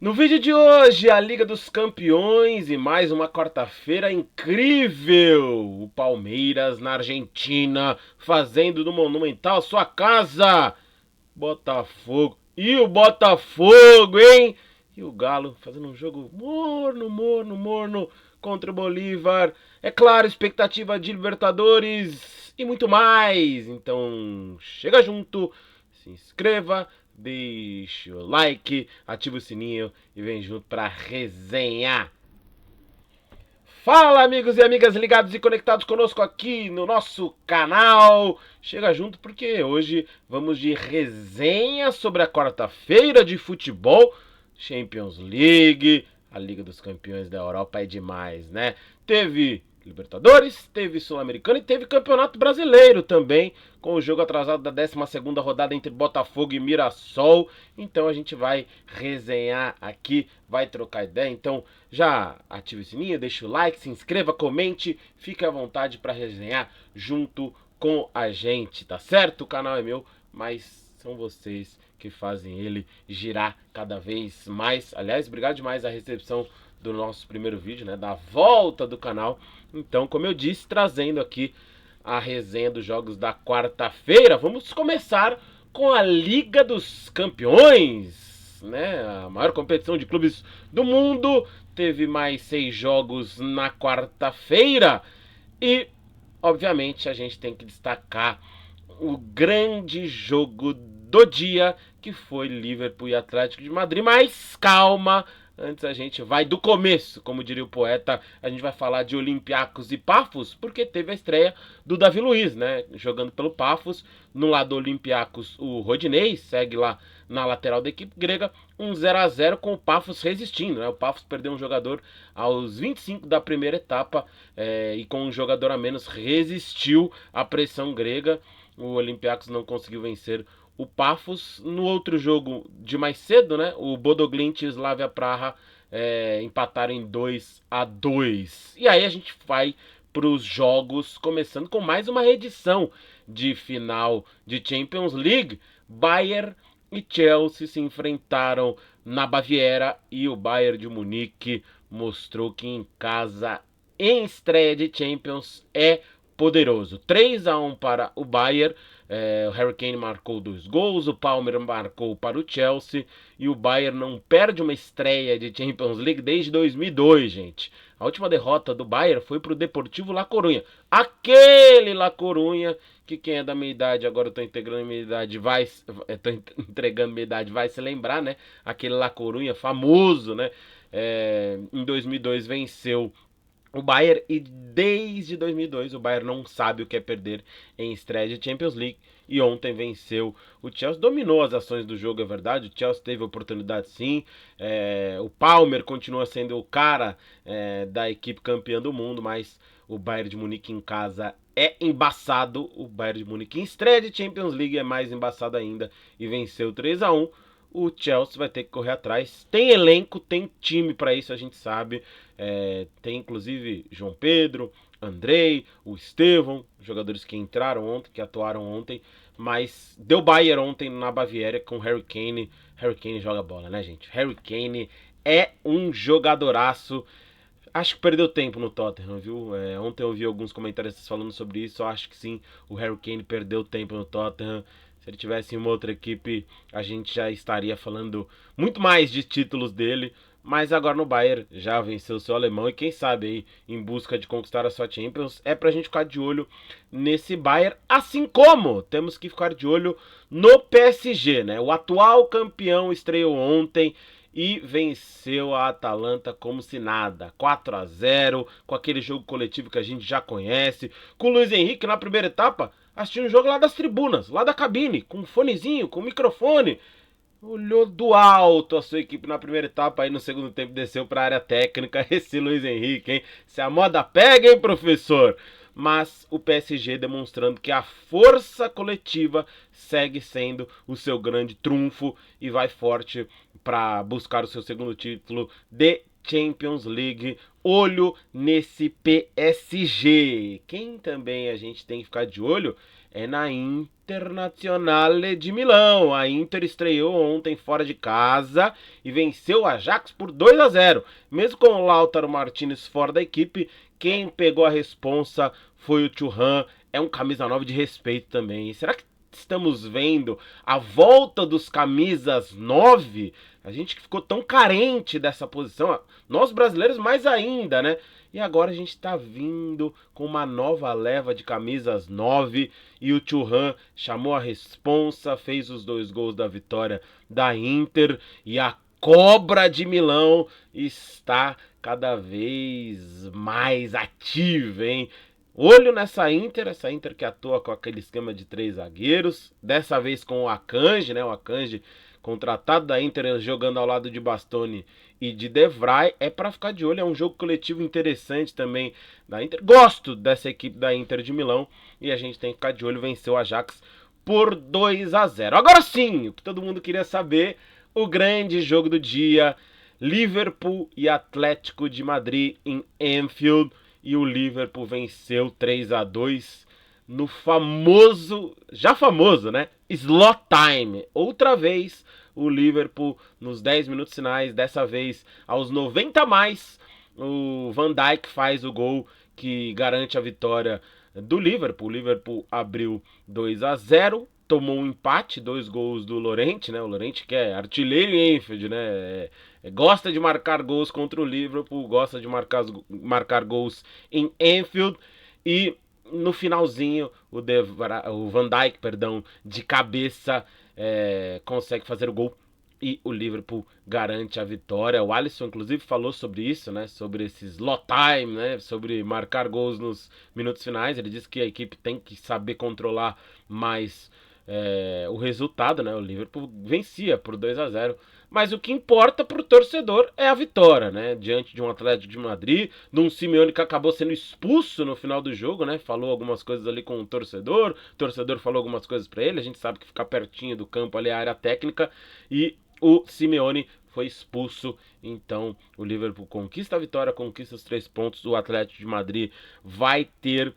No vídeo de hoje, a Liga dos Campeões e mais uma quarta-feira incrível. O Palmeiras na Argentina fazendo no Monumental sua casa. Botafogo. E o Botafogo, hein? E o Galo fazendo um jogo morno contra o Bolívar. É claro, expectativa de Libertadores e muito mais. Então, chega junto, se inscreva, deixe o like, ativa o sininho e vem junto pra resenhar. Fala, amigos e amigas ligados e conectados conosco aqui no nosso canal. Chega junto porque hoje vamos de resenha sobre a quarta-feira de futebol, Champions League, a Liga dos Campeões da Europa é demais, né? Teve Libertadores, teve Sul-Americano e teve Campeonato Brasileiro também, com o jogo atrasado da 12ª rodada entre Botafogo e Mirassol. Então a gente vai resenhar aqui, vai trocar ideia. Então já ative o sininho, deixa o like, se inscreva, comente, fique à vontade para resenhar junto com a gente, tá certo? O canal é meu, mas são vocês que fazem ele girar cada vez mais. Aliás, obrigado demais a recepção do nosso primeiro vídeo, né, da volta do canal. Então, como eu disse, trazendo aqui a resenha dos jogos da quarta-feira, vamos começar com a Liga dos Campeões, né, a maior competição de clubes do mundo. Teve mais 6 jogos na quarta-feira e, obviamente, a gente tem que destacar o grande jogo do dia, que foi Liverpool e Atlético de Madrid. Mas calma, antes a gente vai do começo, como diria o poeta. A gente vai falar de Olympiacos e Pafos, porque teve a estreia do Davi Luiz, né, jogando pelo Pafos. No lado do Olympiacos, o Rodinei segue lá na lateral da equipe grega, 0-0 com o Pafos resistindo, né? O Pafos perdeu um jogador aos 25 da primeira etapa, e com um jogador a menos resistiu à pressão grega. O Olympiacos não conseguiu vencer o Pafos. No outro jogo de mais cedo, né, o Bodoglint e o Slavia Praha empataram em 2-2. E aí a gente vai para os jogos, começando com mais uma edição de final de Champions League. Bayern e Chelsea se enfrentaram na Baviera e o Bayern de Munique mostrou que em casa, em estreia de Champions, é poderoso. 3-1 para o Bayern. O Harry Kane marcou 2 gols, o Palmer marcou para o Chelsea e o Bayern não perde uma estreia de Champions League desde 2002, gente. A última derrota do Bayern foi para o Deportivo La Coruña. Aquele La Coruña que quem é da minha idade, agora eu tô integrando minha idade, tô entregando minha idade, vai se lembrar, né? Aquele La Coruña famoso, né? Em 2002 venceu o Bayern e desde 2002 o Bayern não sabe o que é perder em estreia de Champions League e ontem venceu o Chelsea, dominou as ações do jogo, é verdade, o Chelsea teve oportunidade sim, o Palmer continua sendo o cara da equipe campeã do mundo, mas o Bayern de Munique em casa é embaçado. O Bayern de Munique em estreia de Champions League é mais embaçado ainda e venceu 3-1. O Chelsea vai ter que correr atrás. Tem elenco, tem time para isso, a gente sabe. Tem inclusive João Pedro, Andrei, o Estevão, jogadores que entraram ontem, que atuaram ontem. Mas deu Bayern ontem na Baviera com Harry Kane. Harry Kane joga bola, né, gente? Harry Kane é um jogadoraço. Acho que perdeu tempo no Tottenham, viu? Ontem eu vi alguns comentaristas falando sobre isso. Eu acho que sim, o Harry Kane perdeu tempo no Tottenham. Se ele tivesse em uma outra equipe, a gente já estaria falando muito mais de títulos dele. Mas agora no Bayern já venceu o seu alemão e quem sabe aí em busca de conquistar a sua Champions. É pra gente ficar de olho nesse Bayern, assim como temos que ficar de olho no PSG, né? O atual campeão estreou ontem e venceu a Atalanta como se nada, 4-0, com aquele jogo coletivo que a gente já conhece, com o Luiz Henrique na primeira etapa, assistindo o jogo lá das tribunas, lá da cabine, com um fonezinho, com um microfone, olhou do alto a sua equipe na primeira etapa, aí no segundo tempo desceu para a área técnica, esse Luiz Henrique, hein? Se a moda pega, hein, professor? Mas o PSG demonstrando que a força coletiva segue sendo o seu grande trunfo e vai forte para buscar o seu segundo título de Champions League. Olho nesse PSG. Quem também a gente tem que ficar de olho é na Internazionale de Milão. A Inter estreou ontem fora de casa e venceu o Ajax por 2-0. Mesmo com o Lautaro Martinez fora da equipe, quem pegou a responsa foi o Thuram. É um camisa 9 de respeito também. E será que estamos vendo a volta dos camisas 9? A gente que ficou tão carente dessa posição, nós brasileiros mais ainda, né? E agora a gente está vindo com uma nova leva de camisas 9 e o Thuram chamou a responsa, fez os 2 gols da vitória da Inter e a Cobra de Milão está cada vez mais ativa, hein? Olho nessa Inter, essa Inter que atua com aquele esquema de 3 zagueiros, dessa vez com o Akanji, né? O Akanji contratado da Inter jogando ao lado de Bastoni e de De Vrij, é para ficar de olho, é um jogo coletivo interessante também da Inter. Gosto dessa equipe da Inter de Milão e a gente tem que ficar de olho, venceu o Ajax por 2-0. Agora sim, o que todo mundo queria saber, o grande jogo do dia, Liverpool e Atlético de Madrid em Anfield, e o Liverpool venceu 3-2 no famoso, já famoso, né? Slot time. Outra vez o Liverpool nos 10 minutos finais, dessa vez aos 90 mais, o Van Dijk faz o gol que garante a vitória do Liverpool. O Liverpool abriu 2-0, tomou um empate, 2 gols do Llorente, né? O Llorente que é artilheiro em Anfield, né? Gosta de marcar gols contra o Liverpool, gosta de marcar gols em Anfield. E no finalzinho o Van Dijk, de cabeça consegue fazer o gol e o Liverpool garante a vitória. O Alisson inclusive falou sobre isso, né? Sobre esse slot time, né? Sobre marcar gols nos minutos finais. Ele disse que a equipe tem que saber controlar mais o resultado, né? O Liverpool vencia por 2-0. Mas o que importa para o torcedor é a vitória, né? Diante de um Atlético de Madrid, de um Simeone que acabou sendo expulso no final do jogo, né? Falou algumas coisas ali com o torcedor falou algumas coisas para ele. A gente sabe que ficar pertinho do campo ali é a área técnica e o Simeone foi expulso. Então o Liverpool conquista a vitória, conquista os 3 pontos. O Atlético de Madrid vai ter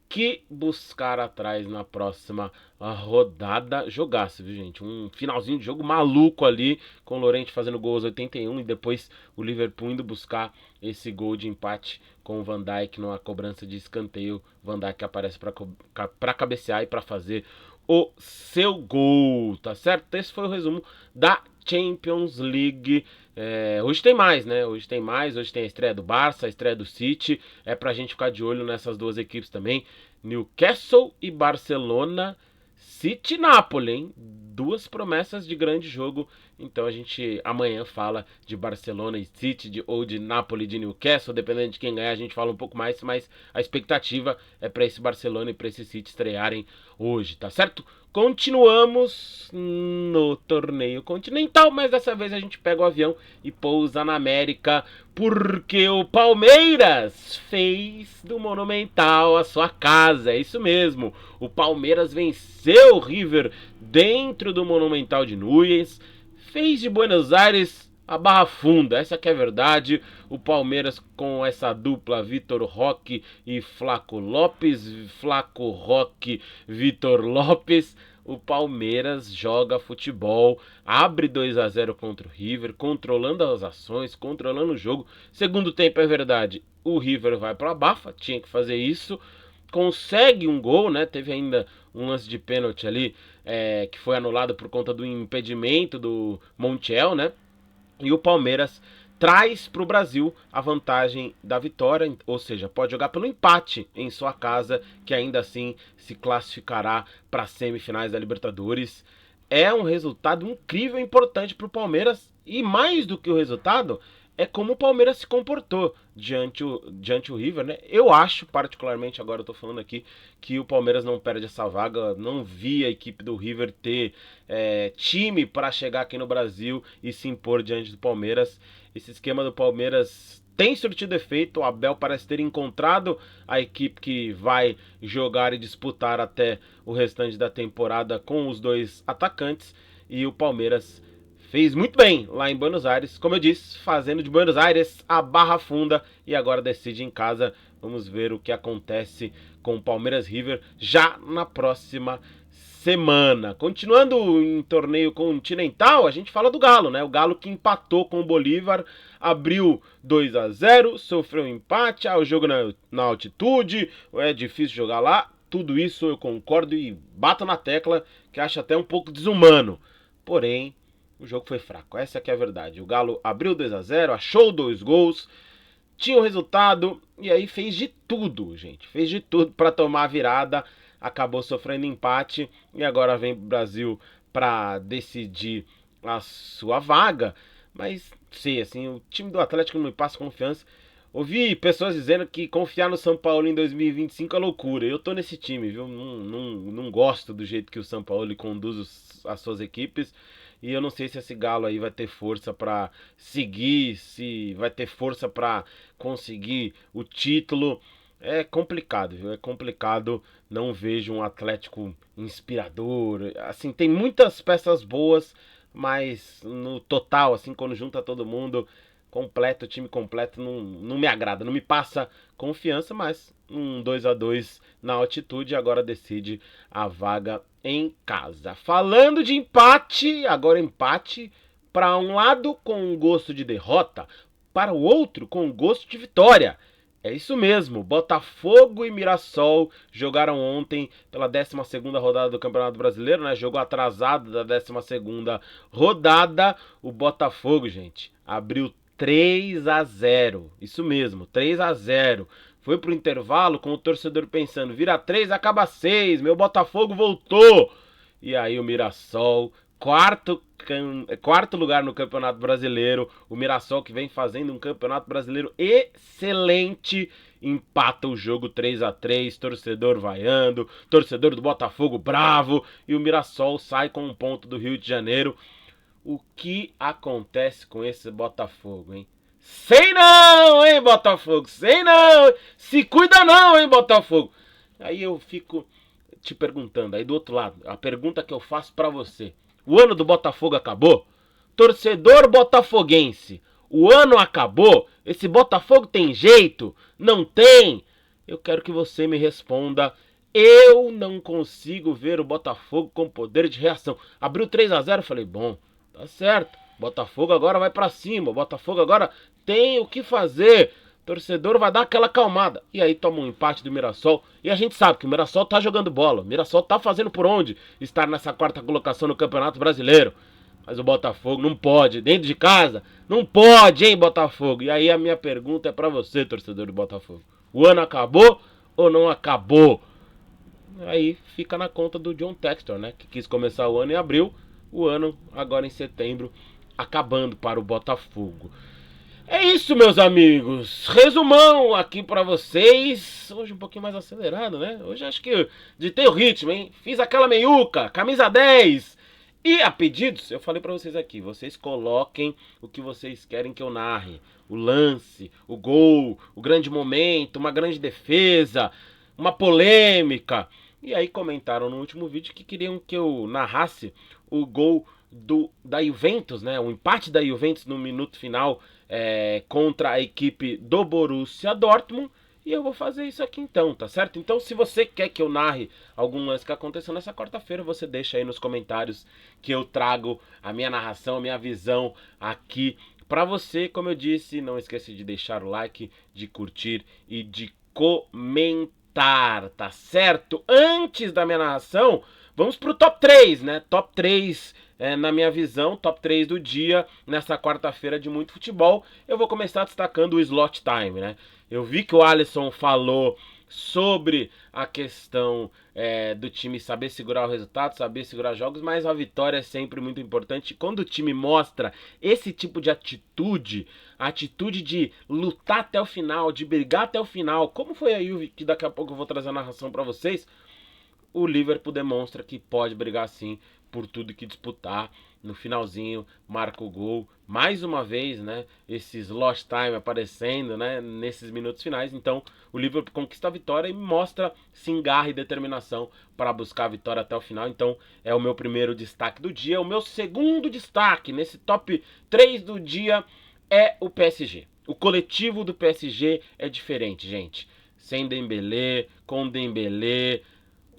que buscar atrás na próxima rodada. Jogasse, viu, gente? Um finalzinho de jogo maluco ali, com o Llorente fazendo gol aos 81 e depois o Liverpool indo buscar esse gol de empate com o Van Dijk numa cobrança de escanteio. Van Dijk aparece para cabecear e para fazer o seu gol, tá certo? Esse foi o resumo da Champions League. Hoje tem mais, né? Hoje tem a estreia do Barça, a estreia do City. É pra gente ficar de olho nessas duas equipes também. Newcastle e Barcelona, City e Napoli, hein? 2 promessas de grande jogo. Então a gente amanhã fala de Barcelona e City, ou de Napoli e de Newcastle. Dependendo de quem ganhar, a gente fala um pouco mais. Mas a expectativa é para esse Barcelona e para esse City estrearem hoje, tá certo? Continuamos no torneio continental, mas dessa vez a gente pega o avião e pousa na América, porque o Palmeiras fez do Monumental a sua casa. É isso mesmo, o Palmeiras venceu o River dentro do Monumental de Núñez, fez de Buenos Aires a Barra Funda, essa que é a verdade. O Palmeiras com essa dupla Vitor Roque e Flaco Lopes, Flaco Roque, Vitor Lopes. O Palmeiras joga futebol, abre 2-0 contra o River, controlando as ações, controlando o jogo. Segundo tempo, é verdade, o River vai para a bafa, tinha que fazer isso. Consegue um gol, né? Teve ainda um lance de pênalti ali que foi anulado por conta do impedimento do Montiel, né? E o Palmeiras traz para o Brasil a vantagem da vitória, ou seja, pode jogar pelo empate em sua casa, que ainda assim se classificará para as semifinais da Libertadores. É um resultado incrível e importante para o Palmeiras, e mais do que o resultado, é como o Palmeiras se comportou diante o River, né? Eu acho, particularmente, agora eu tô falando aqui, que o Palmeiras não perde essa vaga. Não vi a equipe do River ter time para chegar aqui no Brasil e se impor diante do Palmeiras. Esse esquema do Palmeiras tem surtido efeito. O Abel parece ter encontrado a equipe que vai jogar e disputar até o restante da temporada com os 2 atacantes. E o Palmeiras fez muito bem lá em Buenos Aires, como eu disse, fazendo de Buenos Aires a Barra Funda e agora decide em casa. Vamos ver o que acontece com o Palmeiras River já na próxima semana. Continuando em torneio continental, a gente fala do Galo, né? O Galo que empatou com o Bolívar, abriu 2-0, sofreu um empate, o jogo na altitude, é difícil jogar lá. Tudo isso eu concordo e bato na tecla que acho até um pouco desumano. Porém, o jogo foi fraco, essa que é a verdade. O Galo abriu 2-0, achou 2 gols, tinha o resultado e aí fez de tudo, gente. Fez de tudo para tomar a virada, acabou sofrendo empate e agora vem pro Brasil para decidir a sua vaga. Mas, sei, assim, o time do Atlético não me passa confiança. Ouvi pessoas dizendo que confiar no São Paulo em 2025 é loucura. Eu tô nesse time, viu? Não gosto do jeito que o São Paulo conduz as suas equipes. E eu não sei se esse Galo aí vai ter força pra seguir, se vai ter força pra conseguir o título. É complicado, viu? É complicado. Não vejo um Atlético inspirador. Assim, tem muitas peças boas, mas no total, assim, quando junta todo mundo completo, o time completo, não me agrada, não me passa confiança, mas um 2-2 na altitude agora decide a vaga em casa. Falando de empate, agora empate para um lado com gosto de derrota, para o outro com gosto de vitória. É isso mesmo, Botafogo e Mirassol jogaram ontem pela 12ª rodada do Campeonato Brasileiro, né? Jogo atrasado da 12ª rodada. O Botafogo, gente, abriu 3-0, isso mesmo, 3-0. Foi pro intervalo com o torcedor pensando, vira 3, acaba 6, meu Botafogo voltou. E aí o Mirassol, quarto lugar no Campeonato Brasileiro, o Mirassol que vem fazendo um Campeonato Brasileiro excelente, empata o jogo 3-3, torcedor vaiando, torcedor do Botafogo bravo, e o Mirassol sai com um ponto do Rio de Janeiro. O que acontece com esse Botafogo, hein? Sei não, hein, Botafogo? Sei não! Se cuida não, hein, Botafogo? Aí eu fico te perguntando, aí do outro lado, a pergunta que eu faço pra você. O ano do Botafogo acabou? Torcedor botafoguense, o ano acabou? Esse Botafogo tem jeito? Não tem? Eu quero que você me responda. Eu não consigo ver o Botafogo com poder de reação. Abriu 3-0, falei, bom, tá certo. Botafogo agora vai pra cima. Botafogo agora tem o que fazer. Torcedor vai dar aquela acalmada. E aí toma um empate do Mirassol. E a gente sabe que o Mirassol tá jogando bola. O Mirassol tá fazendo por onde estar nessa 4ª colocação no Campeonato Brasileiro. Mas o Botafogo não pode. Dentro de casa, não pode, hein, Botafogo? E aí a minha pergunta é pra você, torcedor do Botafogo. O ano acabou ou não acabou? Aí fica na conta do John Textor, né? Que quis começar o ano em abril. O ano agora em setembro, acabando para o Botafogo. É isso, meus amigos. Resumão aqui pra vocês. Hoje um pouquinho mais acelerado, né? Hoje acho que ditei o ritmo, hein? Fiz aquela meiuca, camisa 10. E a pedidos, eu falei pra vocês aqui, vocês coloquem o que vocês querem que eu narre. O lance, o gol, o grande momento, uma grande defesa, uma polêmica. E aí comentaram no último vídeo que queriam que eu narrasse o gol da Juventus, né? O empate da Juventus no minuto final contra a equipe do Borussia Dortmund. E eu vou fazer isso aqui então, tá certo? Então se você quer que eu narre algum lance que aconteceu nessa quarta-feira, você deixa aí nos comentários que eu trago a minha narração, a minha visão aqui pra você. Como eu disse, não esqueça de deixar o like, de curtir e de comentar, tá certo? Antes da minha narração, vamos pro top 3, né? Top 3 na minha visão, top 3 do dia, nessa quarta-feira de muito futebol. Eu vou começar destacando o slot time, né? Eu vi que o Alisson falou sobre a questão do time saber segurar o resultado, saber segurar jogos, mas a vitória é sempre muito importante. Quando o time mostra esse tipo de atitude, a atitude de lutar até o final, de brigar até o final, como foi a Juve, que daqui a pouco eu vou trazer a narração para vocês, o Liverpool demonstra que pode brigar sim por tudo que disputar. No finalzinho, marca o gol, mais uma vez, né, esses lost time aparecendo, né, nesses minutos finais. Então o Liverpool conquista a vitória e mostra sim garra e determinação para buscar a vitória até o final. Então é o meu primeiro destaque do dia. O meu segundo destaque nesse top 3 do dia é o PSG. O coletivo do PSG é diferente, gente. Sem Dembélé, com Dembélé,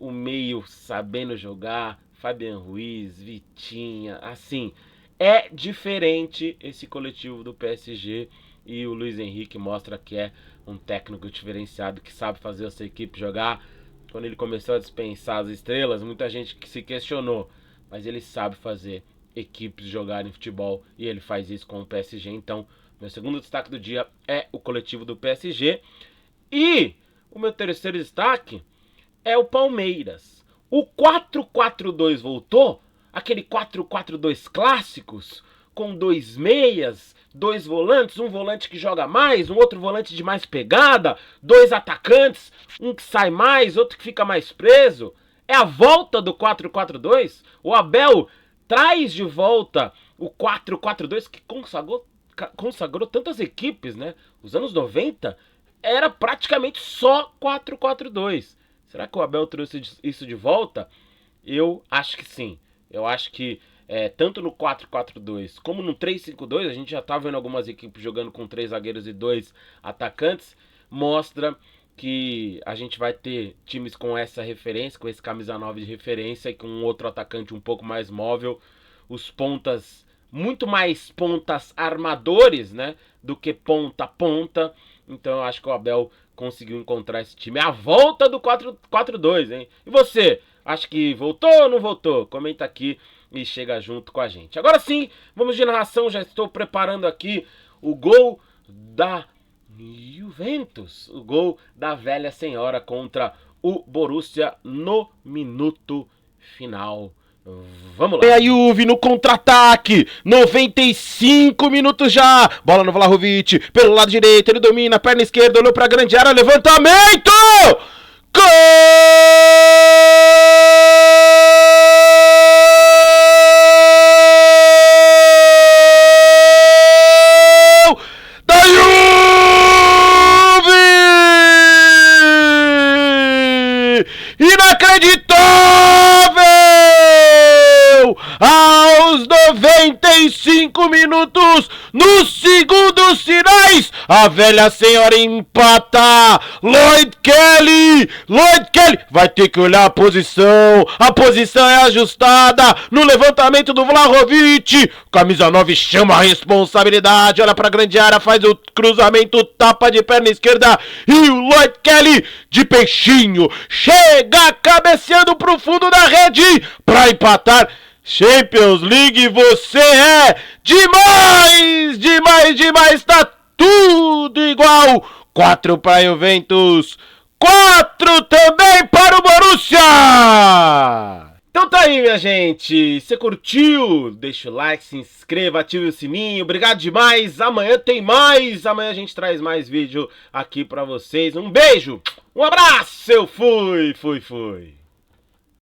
o meio sabendo jogar, Fabian Ruiz, Vitinha, assim, é diferente esse coletivo do PSG e o Luiz Henrique mostra que é um técnico diferenciado, que sabe fazer essa equipe jogar. Quando ele começou a dispensar as estrelas, muita gente que se questionou, mas ele sabe fazer equipes jogarem futebol e ele faz isso com o PSG. Então, meu segundo destaque do dia é o coletivo do PSG. E o meu terceiro destaque é o Palmeiras. O 4-4-2 voltou, aquele 4-4-2 clássicos, com 2 meias, 2 volantes, um volante que joga mais, um outro volante de mais pegada, 2 atacantes, um que sai mais, outro que fica mais preso. É a volta do 4-4-2. O Abel traz de volta o 4-4-2 que consagrou tantas equipes, né? Os anos 90 era praticamente só 4-4-2. Será que o Abel trouxe isso de volta? Eu acho que sim. Eu acho que tanto no 4-4-2 como no 3-5-2, a gente já tá vendo algumas equipes jogando com 3 zagueiros e 2 atacantes, mostra que a gente vai ter times com essa referência, com esse camisa 9 de referência e com um outro atacante um pouco mais móvel, os pontas, muito mais pontas armadores, né, do que ponta a ponta. Então eu acho que o Abel conseguiu encontrar esse time. A volta do 4-4-2, hein? E você, acha que voltou ou não voltou? Comenta aqui e chega junto com a gente. Agora sim, vamos de narração. Já estou preparando aqui o gol da Juventus, o gol da velha senhora contra o Borussia no minuto final. Vamos lá. É a Juve no contra-ataque. 95 minutos já. Bola no Vlahovic. Pelo lado direito, ele domina. Perna esquerda, olhou pra grande área. Levantamento! Gol! Da Juve! Inacreditável! Aos 95 minutos, nos segundos finais, a velha senhora empata. Lloyd Kelly vai ter que olhar a posição é ajustada no levantamento do Vlahovic. Camisa 9 chama a responsabilidade, olha pra grande área, faz o cruzamento, tapa de perna esquerda e o Lloyd Kelly de peixinho chega cabeceando pro fundo da rede pra empatar. Champions League, você é demais, tá tudo igual. 4 para a Juventus, 4 também para o Borussia. Então tá aí, minha gente, você curtiu? Deixa o like, se inscreva, ative o sininho, obrigado demais, amanhã tem mais, amanhã a gente traz mais vídeo aqui pra vocês, um beijo, um abraço, eu fui.